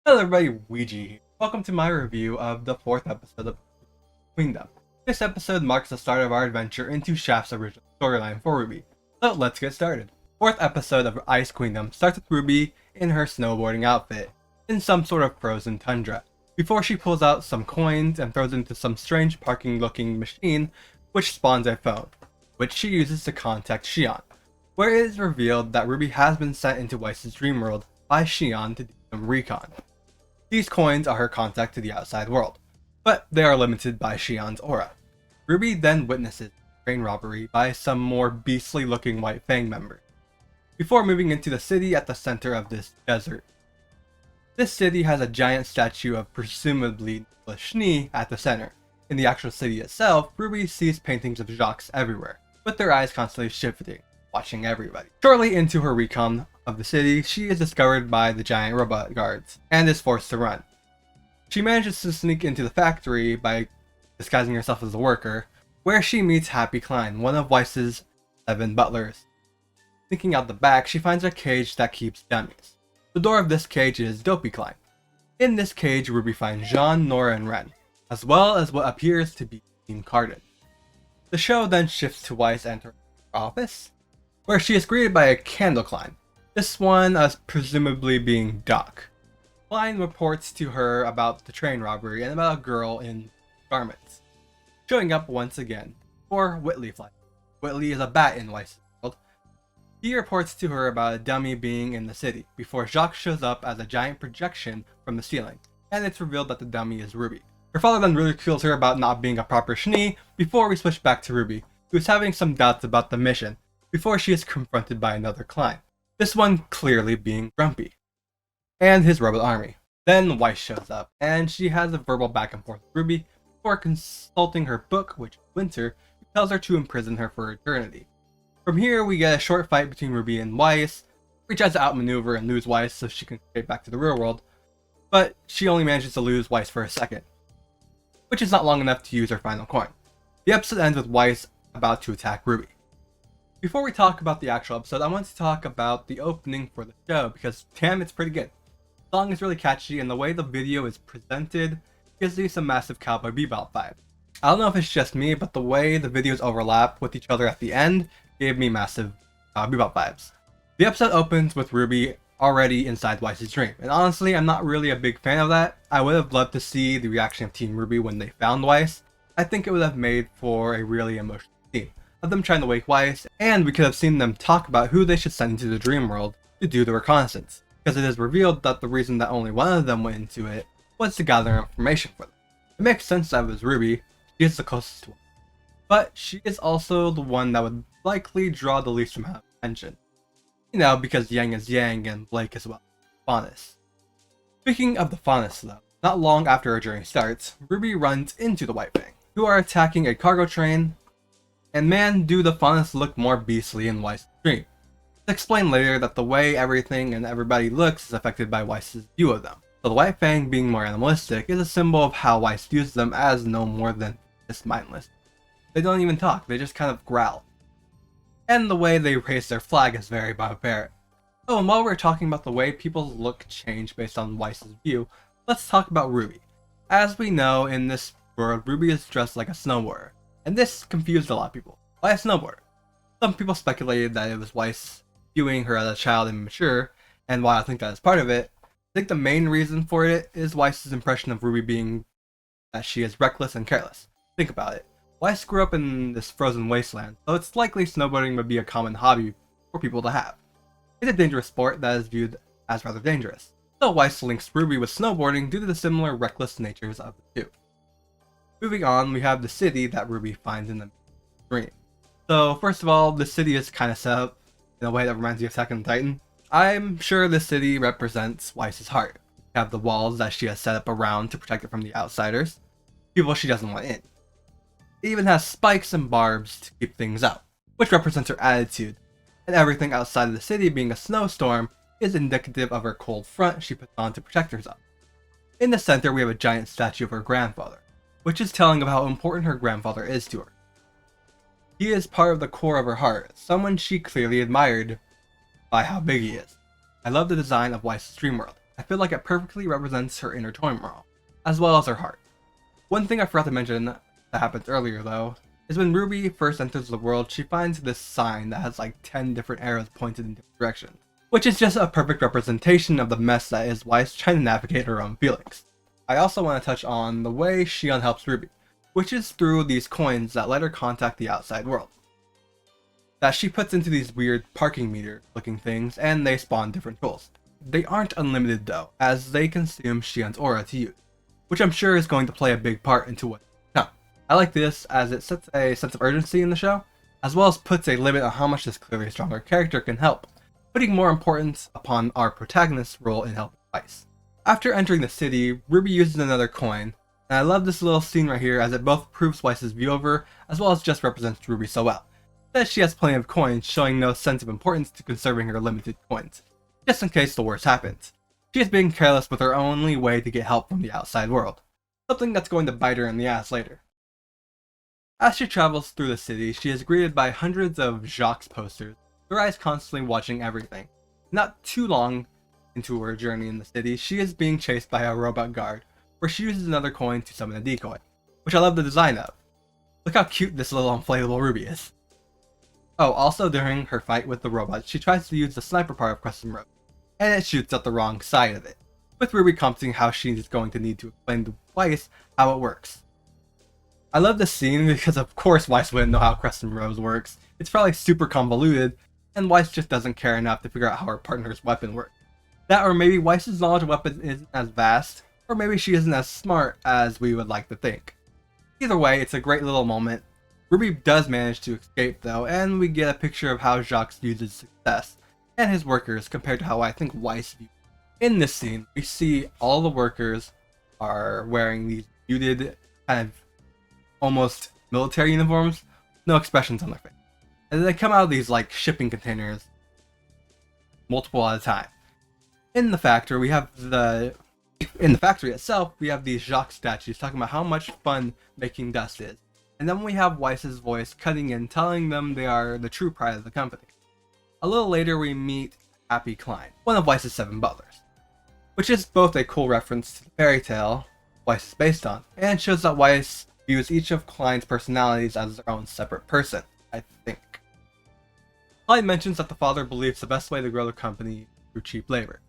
Hello everybody, Weegee here. Welcome to my review of the 4th episode of Queendom. This episode marks the start of our adventure into Shaft's original storyline for RWBY. So let's get started. 4th episode of Ice Queendom starts with RWBY in her snowboarding outfit, in some sort of frozen tundra, before she pulls out some coins and throws into some strange parking looking machine which spawns a phone, which she uses to contact Xion, where it is revealed that RWBY has been sent into Weiss's dream world by Xion to do some recon. These coins are her contact to the outside world, but they are limited by Xion's aura. RWBY then witnesses a train robbery by some more beastly looking White Fang members, before moving into the city at the center of this desert. This city has a giant statue of presumably Schnee at the center. In the actual city itself, RWBY sees paintings of Jacques everywhere, with their eyes constantly shifting, watching everybody. Shortly into her recon of the city, she is discovered by the giant robot guards, and is forced to run. She manages to sneak into the factory by disguising herself as a worker, where she meets Happy Klein, one of Weiss's 7 butlers. Sneaking out the back, she finds a cage that keeps dummies. The door of this cage is Dopey Klein. In this cage, RWBY finds Jean, Nora, and Ren, as well as what appears to be Team Cardin. The show then shifts to Weiss entering her office, where she is greeted by a Candle Klein, this one as presumably being Doc. Klein reports to her about the train robbery and about a girl in garments, showing up once again for Whitley Flight. Whitley is a bat in Weiss's world. He reports to her about a dummy being in the city, before Jacques shows up as a giant projection from the ceiling, and it's revealed that the dummy is RWBY. Her father then ridicules her about not being a proper Schnee before we switch back to RWBY, who is having some doubts about the mission, before she is confronted by another Klein, this one clearly being Grumpy, and his robot army. Then Weiss shows up, and she has a verbal back and forth with RWBY before consulting her book, which is Winter, who tells her to imprison her for eternity. From here, we get a short fight between RWBY and Weiss. She tries to outmaneuver and lose Weiss so she can get back to the real world, but she only manages to lose Weiss for a second, which is not long enough to use her final coin. The episode ends with Weiss about to attack RWBY. Before we talk about the actual episode, I want to talk about the opening for the show, because damn, it's pretty good. The song is really catchy, and the way the video is presented gives me some massive Cowboy Bebop vibes. I don't know if it's just me, but the way the videos overlap with each other at the end gave me massive Bebop vibes. The episode opens with RWBY already inside Weiss's dream, and honestly, I'm not really a big fan of that. I would have loved to see the reaction of Team RWBY when they found Weiss. I think it would have made for a really emotional scene of them trying to wake Weiss, and we could have seen them talk about who they should send into the dream world to do the reconnaissance, because it is revealed that the reason that only one of them went into it was to gather information for them. It makes sense that it was RWBY. She is the closest to one, but she is also the one that would likely draw the least amount of attention. You know, because Yang is Yang and Blake as well. Faunus. Speaking of the Faunus though, not long after our journey starts, RWBY runs into the White Fang, who are attacking a cargo train, and man, do the Faunus look more beastly in Weiss's dream. It's explained later that the way everything and everybody looks is affected by Weiss's view of them. So the White Fang being more animalistic is a symbol of how Weiss views them as no more than just mindless. They don't even talk, they just kind of growl. And the way they raise their flag is very barbaric. Oh, and while we're talking about the way people's look change based on Weiss's view, let's talk about RWBY. As we know, in this world, RWBY is dressed like a snowboarder, and this confused a lot of people. Why a snowboarder? Some people speculated that it was Weiss viewing her as a child and immature, and while I think that is part of it, I think the main reason for it is Weiss's impression of RWBY being that she is reckless and careless. Think about it. Weiss grew up in this frozen wasteland, so it's likely snowboarding would be a common hobby for people to have. It's a dangerous sport that is viewed as rather dangerous, so Weiss links RWBY with snowboarding due to the similar reckless natures of the two. Moving on, we have the city that RWBY finds in the dream. So first of all, the city is kind of set up in a way that reminds me of Attack on Titan. I'm sure the city represents Weiss's heart. We have the walls that she has set up around to protect it from the outsiders, people she doesn't want in. It even has spikes and barbs to keep things out, which represents her attitude, and everything outside of the city being a snowstorm is indicative of her cold front she puts on to protect herself. In the center, we have a giant statue of her grandfather, which is telling of how important her grandfather is to her. He is part of the core of her heart, someone she clearly admired by how big he is. I love the design of Weiss's dream world. I feel like it perfectly represents her inner turmoil, as well as her heart. One thing I forgot to mention that happens earlier though, is when RWBY first enters the world, she finds this sign that has like 10 different arrows pointed in different directions, which is just a perfect representation of the mess that is Weiss trying to navigate her own feelings. I also want to touch on the way Shion helps RWBY, which is through these coins that let her contact the outside world, that she puts into these weird parking meter looking things, and they spawn different tools. They aren't unlimited though, as they consume Shion's aura to use, which I'm sure is going to play a big part into what to come. I like this as it sets a sense of urgency in the show, as well as puts a limit on how much this clearly stronger character can help, putting more importance upon our protagonist's role in helping Weiss. After entering the city, RWBY uses another coin, and I love this little scene right here as it both proves Weiss's view of her, as well as just represents RWBY so well, that she has plenty of coins, showing no sense of importance to conserving her limited coins, just in case the worst happens. She is being careless with her only way to get help from the outside world, something that's going to bite her in the ass later. As she travels through the city, she is greeted by hundreds of Jacques posters, her eyes constantly watching everything. Not too long into her journey in the city, she is being chased by a robot guard, where she uses another coin to summon a decoy, which I love the design of. Look how cute this little inflatable RWBY is. Oh, also during her fight with the robot, she tries to use the sniper part of Crescent Road, and it shoots at the wrong side of it, with RWBY commenting how she is going to need to explain to Weiss how it works. I love this scene because of course Weiss wouldn't know how Crescent Road works. It's probably super convoluted, and Weiss just doesn't care enough to figure out how her partner's weapon works. That, or maybe Weiss's knowledge of weapons isn't as vast, or maybe she isn't as smart as we would like to think. Either way, it's a great little moment. RWBY does manage to escape though, and we get a picture of how Jacques views his success and his workers compared to how I think Weiss views. In this scene, we see all the workers are wearing these muted, kind of almost military uniforms, no expressions on their face. And they come out of these like shipping containers, multiple at a time. In the factory, in the factory itself, we have these Jacques statues talking about how much fun making dust is. And then we have Weiss's voice cutting in, telling them they are the true pride of the company. A little later, we meet Happy Klein, one of Weiss's 7 butlers, which is both a cool reference to the fairy tale Weiss is based on, and shows that Weiss views each of Klein's personalities as their own separate person, I think. Klein mentions that the father believes the best way to grow the company is through cheap labor.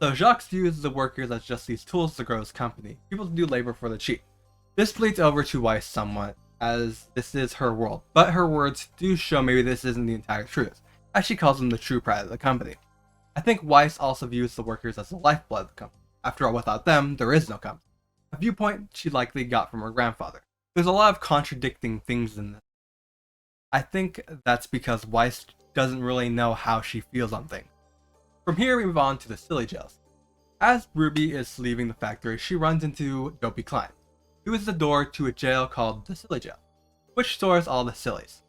So Jacques views the workers as just these tools to grow his company, people to do labor for the cheap. This bleeds over to Weiss somewhat, as this is her world, but her words do show maybe this isn't the entire truth, as she calls them the true pride of the company. I think Weiss also views the workers as the lifeblood of the company. After all, without them, there is no company. A viewpoint she likely got from her grandfather. There's a lot of contradicting things in this. I think that's because Weiss doesn't really know how she feels on things. From here, we move on to the silly jails. As RWBY is leaving the factory, she runs into Dopey Klein, who is the door to a jail called the Silly Jail, which stores all the sillies,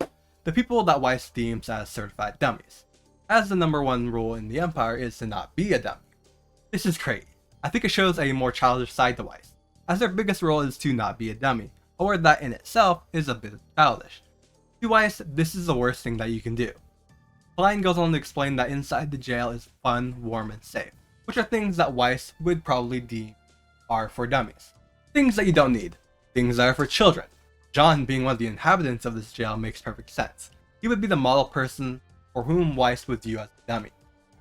the people that Weiss deems as certified dummies, as the #1 rule in the Empire is to not be a dummy. This is great. I think it shows a more childish side to Weiss, as their biggest rule is to not be a dummy, a word that in itself is a bit childish. To Weiss, this is the worst thing that you can do. Klein goes on to explain that inside the jail is fun, warm, and safe, which are things that Weiss would probably deem are for dummies. Things that you don't need. Things that are for children. John, being one of the inhabitants of this jail, makes perfect sense. He would be the model person for whom Weiss would view as a dummy.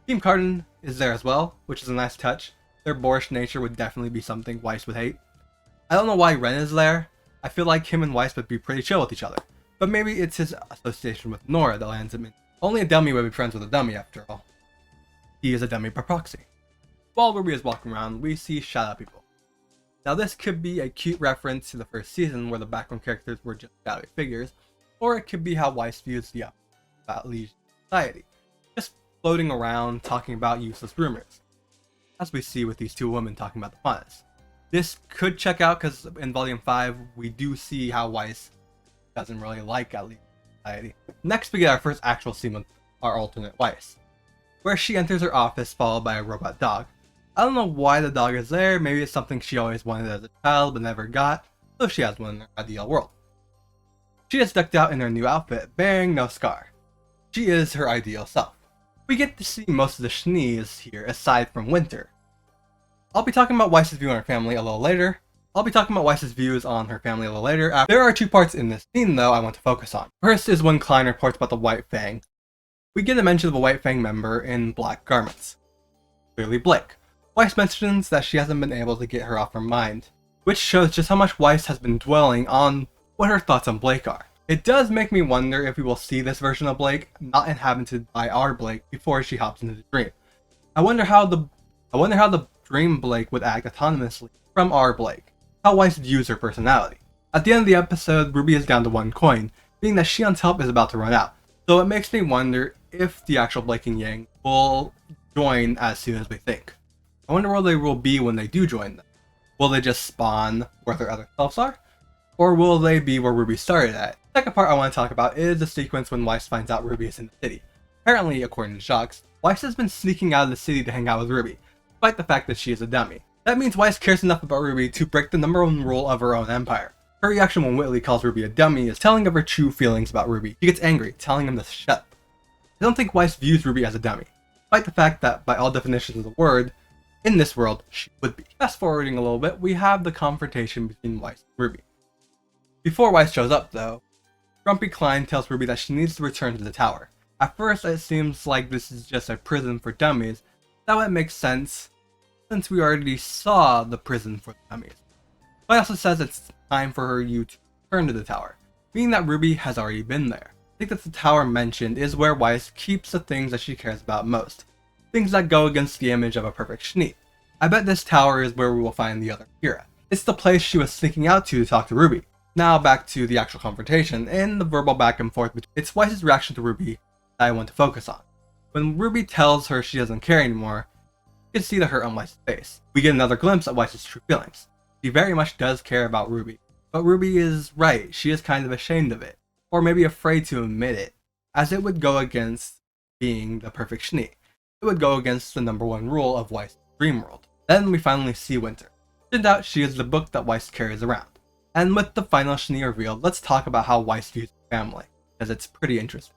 Team Cardin is there as well, which is a nice touch. Their boorish nature would definitely be something Weiss would hate. I don't know why Ren is there. I feel like him and Weiss would be pretty chill with each other, but maybe it's his association with Nora that lands him in. Only a dummy would be friends with a dummy after all. He is a dummy by proxy. While RWBY is walking around, we see Shadow People. Now this could be a cute reference to the first season where the background characters were just shadowy figures, or it could be how Weiss views the Legion society, just floating around talking about useless rumors, as we see with these 2 women talking about the planets. This could check out because in Volume 5 we do see how Weiss doesn't really like Legion society. Next we get our first actual scene with our alternate Weiss, where she enters her office followed by a robot dog. I don't know why the dog is there, maybe it's something she always wanted as a child but never got, so she has one in her ideal world. She is decked out in her new outfit, bearing no scar. She is her ideal self. We get to see most of the Shnees here aside from Winter. I'll be talking about Weiss's view on her family a little later. There are two parts in this scene though I want to focus on. First is when Klein reports about the White Fang. We get a mention of a White Fang member in black garments. Clearly Blake. Weiss mentions that she hasn't been able to get her off her mind, which shows just how much Weiss has been dwelling on what her thoughts on Blake are. It does make me wonder if we will see this version of Blake not inhabited by our Blake before she hops into the dream. I wonder how the dream Blake would act autonomously from our Blake, how Weiss views her personality. At the end of the episode, RWBY is down to 1 coin, being that Xian's help is about to run out, so it makes me wonder if the actual Blake and Yang will join as soon as we think. I wonder where they will be when they do join them. Will they just spawn where their other selves are? Or will they be where RWBY started at? The second part I want to talk about is the sequence when Weiss finds out RWBY is in the city. Apparently, according to Jacques, Weiss has been sneaking out of the city to hang out with RWBY, despite the fact that she is a dummy. That means Weiss cares enough about RWBY to break the #1 rule of her own empire. Her reaction when Whitley calls RWBY a dummy is telling of her true feelings about RWBY. She gets angry, telling him to shut up. I don't think Weiss views RWBY as a dummy, despite the fact that, by all definitions of the word, in this world, she would be. Fast forwarding a little bit, we have the confrontation between Weiss and RWBY. Before Weiss shows up though, Grumpy Klein tells RWBY that she needs to return to the tower. At first it seems like this is just a prison for dummies, that would make sense since we already saw the prison for the dummies. But it also says it's time for you to return to the tower, meaning that RWBY has already been there. I think that the tower mentioned is where Weiss keeps the things that she cares about most. Things that go against the image of a perfect schneep. I bet this tower is where we will find the other Kira. It's the place she was sneaking out to talk to RWBY. Now back to the actual confrontation and the verbal back and forth. It's Weiss's reaction to RWBY that I want to focus on. When RWBY tells her she doesn't care anymore, you can see the hurt on Weiss's face. We get another glimpse at Weiss's true feelings. She very much does care about RWBY, but RWBY is right, she is kind of ashamed of it, or maybe afraid to admit it, as it would go against being the perfect schneep. It would go against the #1 rule of Weiss's dream world. Then we finally see Winter. Turns out she is the book that Weiss carries around. And with the final schneep revealed, let's talk about how Weiss views her family, because it's pretty interesting.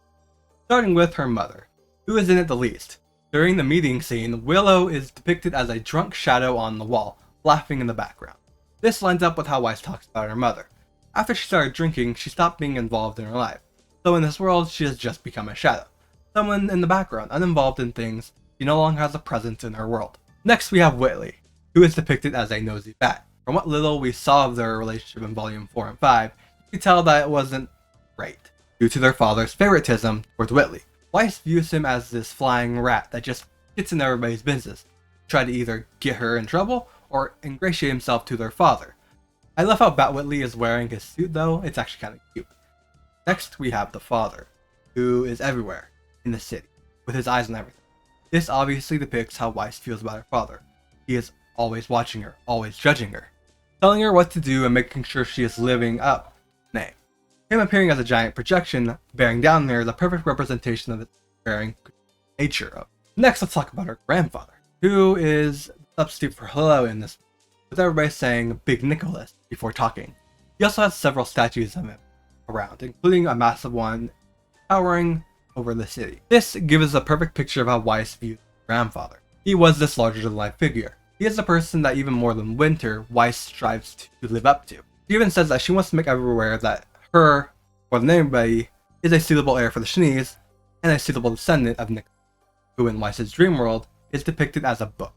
Starting with her mother, who is in it the least. During the meeting scene, Willow is depicted as a drunk shadow on the wall, laughing in the background. This lines up with how Weiss talks about her mother. After she started drinking, she stopped being involved in her life. So in this world, she has just become a shadow. Someone in the background, uninvolved in things, she no longer has a presence in her world. Next we have Whitley, who is depicted as a nosy bat. From what little we saw of their relationship in Volume 4 and 5, you can tell that it wasn't great, due to their father's favoritism towards Whitley. Weiss views him as this flying rat that just gets in everybody's business, try to either get her in trouble or ingratiate himself to their father. I love how Bat Whitley is wearing his suit though, it's actually kind of cute. Next we have the father, who is everywhere in the city, with his eyes on everything. This obviously depicts how Weiss feels about her father. He is always watching her, always judging her, telling her what to do and making sure she is living up to his name. Him appearing as a giant projection, bearing down there, is a perfect representation of the bearing nature of. Next, let's talk about her grandfather, who is a substitute for hello in this, with everybody saying Big Nicholas before talking. He also has several statues of him around, including a massive one towering over the city. This gives us a perfect picture of how Weiss views his grandfather. He was this larger-than-life figure. He is the person that even more than Winter, Weiss strives to live up to. She even says that she wants to make everyone aware that her, more than anybody, is a suitable heir for the Schnees, and a suitable descendant of Nicholas, who in Weiss's dream world is depicted as a book,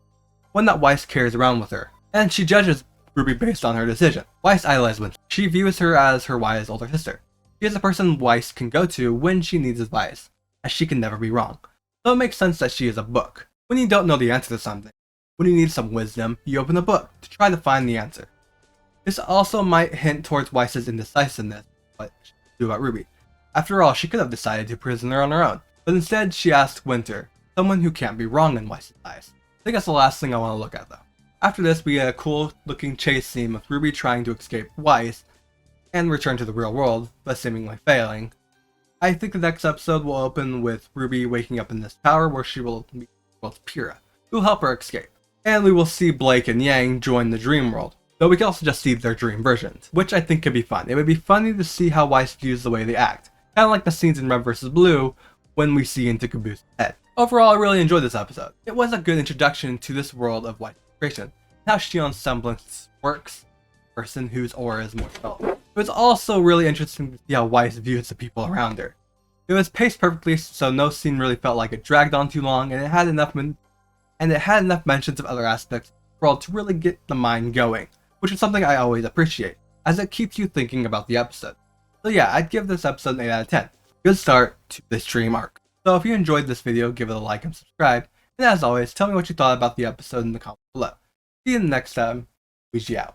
one that Weiss carries around with her, and she judges RWBY based on her decision. Weiss idolizes Winter. She views her as her wise older sister. She is the person Weiss can go to when she needs advice, as she can never be wrong. So it makes sense that she is a book. When you don't know the answer to something, when you need some wisdom, you open a book to try to find the answer. This also might hint towards Weiss's indecisiveness, what she should do about RWBY. After all, she could have decided to prison her on her own, but instead she asked Winter, someone who can't be wrong in Weiss's eyes. I think that's the last thing I want to look at though. After this, we get a cool looking chase scene with RWBY trying to escape Weiss and return to the real world, but seemingly failing. I think the next episode will open with RWBY waking up in this tower where she will meet both Pyrrha, who will help her escape. And we will see Blake and Yang join the dream world, though we can also just see their dream versions, which I think could be fun. It would be funny to see how Weiss views the way they act, kind of like the scenes in Red vs. Blue when we see into Caboos's head. Overall, I really enjoyed this episode. It was a good introduction to this world of Weiss's creation. how Shion's semblance works, a person whose aura is more felt. It was also really interesting to see how Weiss views the people around her. It was paced perfectly, so no scene really felt like it dragged on too long, and it had enough mentions of other aspects of the world to really get the mind going, which is something I always appreciate, as it keeps you thinking about the episode. So yeah, I'd give this episode an 8 out of 10. Good start to this dream arc. So if you enjoyed this video, give it a like and subscribe, and as always, tell me what you thought about the episode in the comments below. See you next time. Weegee out.